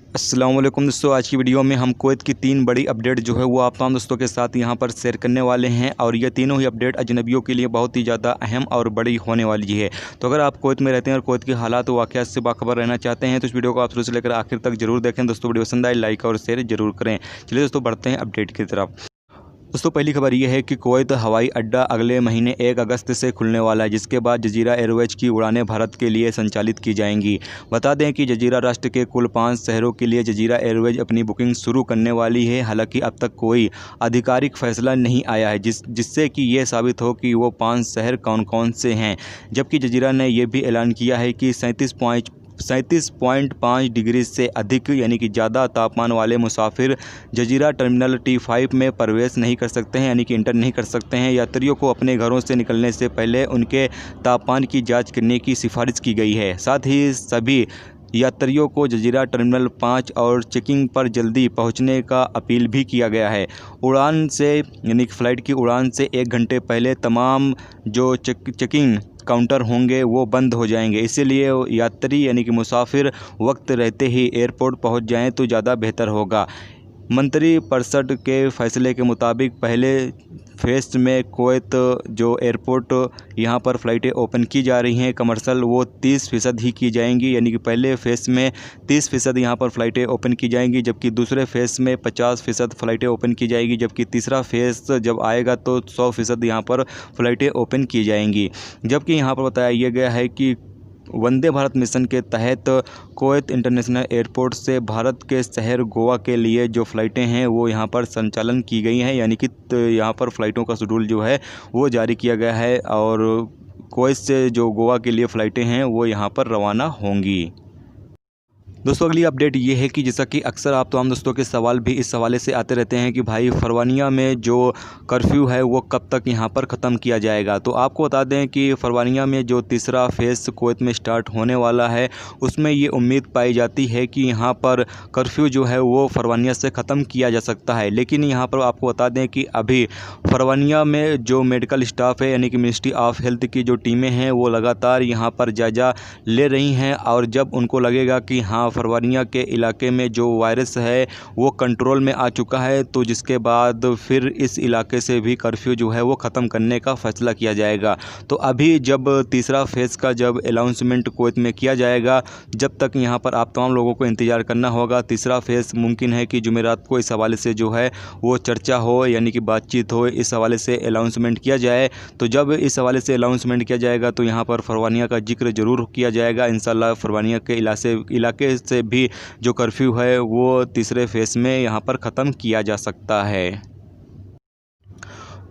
अस्सलाम वालेकुम दोस्तों, आज की वीडियो में हम कुवैत की 3 बड़ी अपडेट जो है वो आप तमाम दोस्तों के साथ यहां पर शेयर करने वाले हैं। और ये तीनों ही अपडेट अजनबियों के लिए बहुत ही ज़्यादा अहम और बड़ी होने वाली है। तो अगर आप कुवैत में रहते हैं और कुवैत के हालात व वाक़यात से बाखबर रहना चाहते हैं तो इस वीडियो को आप शुरू से लेकर आखिर तक जरूर देखें। दोस्तों वीडियो पसंद आए लाइक और शेयर जरूर करें। चलिए दोस्तों बढ़ते हैं अपडेट की तरफ। दोस्तों पहली खबर यह है कि कुवैत हवाई अड्डा अगले महीने 1 अगस्त से खुलने वाला है, जिसके बाद जजीरा एयरवेज की उड़ानें भारत के लिए संचालित की जाएंगी। बता दें कि जजीरा राष्ट्र के कुल 5 शहरों के लिए जजीरा एयरवेज अपनी बुकिंग शुरू करने वाली है। हालांकि अब तक कोई आधिकारिक फैसला नहीं आया है जिससे कि ये साबित हो कि वो 5 शहर कौन कौन से हैं। जबकि जजीरा ने यह भी ऐलान किया है कि 37.5 डिग्री से अधिक यानी कि ज़्यादा तापमान वाले मुसाफिर जजीरा टर्मिनल T5 में प्रवेश नहीं कर सकते हैं, यानी कि इंटर नहीं कर सकते हैं। यात्रियों को अपने घरों से निकलने से पहले उनके तापमान की जांच करने की सिफारिश की गई है। साथ ही सभी यात्रियों को जजीरा टर्मिनल 5 और चेकिंग पर जल्दी पहुंचने का अपील भी किया गया है। उड़ान से यानी कि फ़्लाइट की उड़ान से 1 घंटे पहले तमाम जो चेकिंग काउंटर होंगे वो बंद हो जाएंगे। इसीलिए यात्री यानी कि मुसाफिर वक्त रहते ही एयरपोर्ट पहुंच जाएं तो ज़्यादा बेहतर होगा। मंत्रिपरिषद के फैसले के मुताबिक पहले फेज़ में कुवैत जो एयरपोर्ट यहाँ पर फ़्लाइटें ओपन की जा रही हैं कमर्शियल, वो 30% ही की जाएंगी। यानी कि पहले फ़ेज़ में 30% यहाँ पर फ़्लाइटें ओपन की जाएंगी, जबकि दूसरे फ़ेज़ में 50% फ़्लाइटें ओपन की जाएगी, जबकि तीसरा फ़ेज़ जब आएगा तो 100% यहाँ पर फ़्लाइटें ओपन की जाएंगी। जबकि यहाँ पर बताया यह गया है कि वंदे भारत मिशन के तहत कुवैत इंटरनेशनल एयरपोर्ट से भारत के शहर गोवा के लिए जो फ़्लाइटें हैं वो यहाँ पर संचालन की गई हैं। यानी कि यहाँ पर फ़्लाइटों का शेड्यूल जो है वो जारी किया गया है और कुवैत से जो गोवा के लिए फ़्लाइटें हैं वो यहाँ पर रवाना होंगी। दोस्तों अगली अपडेट ये है कि जैसा कि अक्सर आप तमाम दोस्तों के सवाल भी इस हवाले से आते रहते हैं कि भाई फरवानिया में जो कर्फ्यू है वो कब तक यहाँ पर ख़त्म किया जाएगा। तो आपको बता दें कि फरवानिया में जो तीसरा फ़ेज़ कुवैत में स्टार्ट होने वाला है उसमें ये उम्मीद पाई जाती है कि यहाँ पर कर्फ्यू जो है वो फरवानिया से ख़त्म किया जा सकता है। लेकिन यहाँ पर आपको बता दें कि अभी फरवानिया में जो मेडिकल स्टाफ है यानी कि मिनिस्ट्री ऑफ हेल्थ की जो टीमें हैं वो लगातार यहाँ पर जायज़ा ले रही हैं। और जब उनको लगेगा कि हाँ फरवानिया के इलाके में जो वायरस है वो कंट्रोल में आ चुका है तो जिसके बाद फिर इस इलाके से भी कर्फ्यू जो है वो ख़त्म करने का फैसला किया जाएगा। तो अभी जब तीसरा फेज़ का जब अनाउंसमेंट कुवैत में किया जाएगा, जब तक यहाँ पर आप तमाम लोगों को इंतज़ार करना होगा। तीसरा फेज़ मुमकिन है कि जुमेरात को इस हवाले से जो है वो चर्चा हो यानी कि बातचीत हो, इस हवाले से अनाउंसमेंट किया जाए। तो जब इस हवाले से अनाउंसमेंट किया जाएगा तो यहाँ पर फरवानिया का जिक्र ज़रूर किया जाएगा। इंशाल्लाह फरवानिया के इलाके से भी जो कर्फ्यू है वो तीसरे फेज़ में यहाँ पर ख़त्म किया जा सकता है।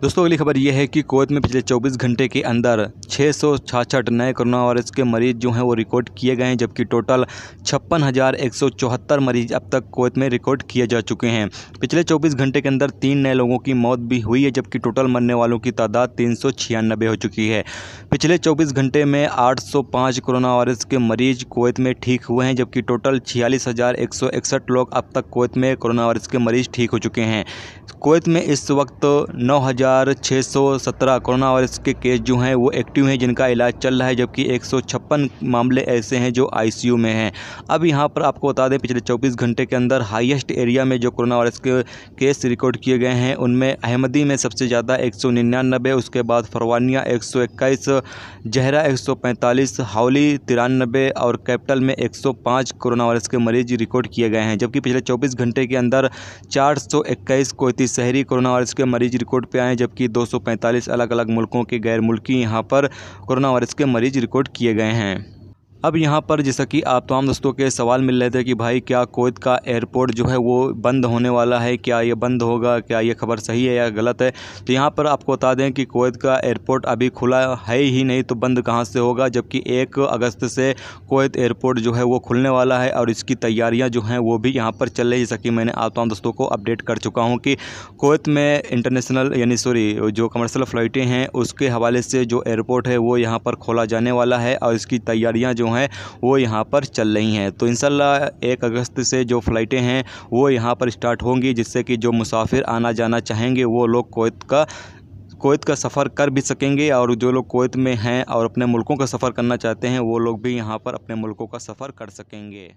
दोस्तों अगली खबर यह है कि कुवैत में पिछले 24 घंटे के अंदर 666 नए कोरोना वायरस के मरीज़ जो हैं वो रिकॉर्ड किए गए हैं, जबकि टोटल 56,174 मरीज़ अब तक कुवैत में रिकॉर्ड किए जा चुके हैं। पिछले 24 घंटे के अंदर 3 नए लोगों की मौत भी हुई है, जबकि टोटल मरने वालों की तादाद 396 हो चुकी है। पिछले 24 घंटे में 805 कोरोना वायरस के मरीज़ कुवैत में ठीक हुए हैं, जबकि टोटल 46,161 लोग अब तक कुवैत में कोरोना वायरस के मरीज़ ठीक हो चुके हैं। कुवैत में इस वक्त 9,617 कोरोना वायरस के केस जो हैं वो एक्टिव हैं, जिनका इलाज चल रहा है, जबकि 156 मामले ऐसे हैं जो आईसीयू में हैं। अब यहाँ पर आपको बता दें पिछले 24 घंटे के अंदर हाईएस्ट एरिया में जो कोरोना वायरस के केस रिकॉर्ड किए गए हैं उनमें अहमदी में सबसे ज़्यादा 199, उसके बाद फरवानिया 121, जहरा 145, हावली 93 और कैपिटल में 105 कोरोना वायरस के मरीज रिकॉर्ड किए गए हैं। जबकि पिछले 24 घंटे के अंदर 421 कुवैती शहरी कोरोना वायरस के मरीज रिकॉर्ड पे आए, जबकि 245 अलग अलग मुल्कों के गैर मुल्की यहाँ पर कोरोना वायरस के मरीज रिकॉर्ड किए गए हैं। अब यहाँ पर जैसा कि आप तमाम दोस्तों के सवाल मिल रहे थे कि भाई क्या कुवैत का एयरपोर्ट जो है वो बंद होने वाला है, क्या ये बंद होगा, क्या ये खबर सही है या गलत है। तो यहाँ पर आपको बता दें कि कुवैत का एयरपोर्ट अभी खुला है ही नहीं तो बंद कहाँ से होगा। जबकि 1 अगस्त से कुवैत एयरपोर्ट जो है वो खुलने वाला है और इसकी तैयारियाँ जो हैं वो भी यहाँ पर चल रही है। जैसा कि मैंने आप तमाम दोस्तों को अपडेट कर चुका हूँ कि कुवैत में इंटरनेशनल यानी जो कमर्शियल फ़्लाइटें हैं उसके हवाले से जो एयरपोर्ट है वो यहाँ पर खोला जाने वाला है और इसकी तैयारियाँ जो हैं वो यहाँ पर चल रही हैं। तो इंशाल्लाह 1 अगस्त से जो फ़्लाइटें हैं वो यहाँ पर स्टार्ट होंगी, जिससे कि जो मुसाफिर आना जाना चाहेंगे वो लोग कुवैत का सफ़र कर भी सकेंगे और जो लोग कुवैत में हैं और अपने मुल्कों का सफ़र करना चाहते हैं वो लोग भी यहाँ पर अपने मुल्कों का सफ़र कर सकेंगे।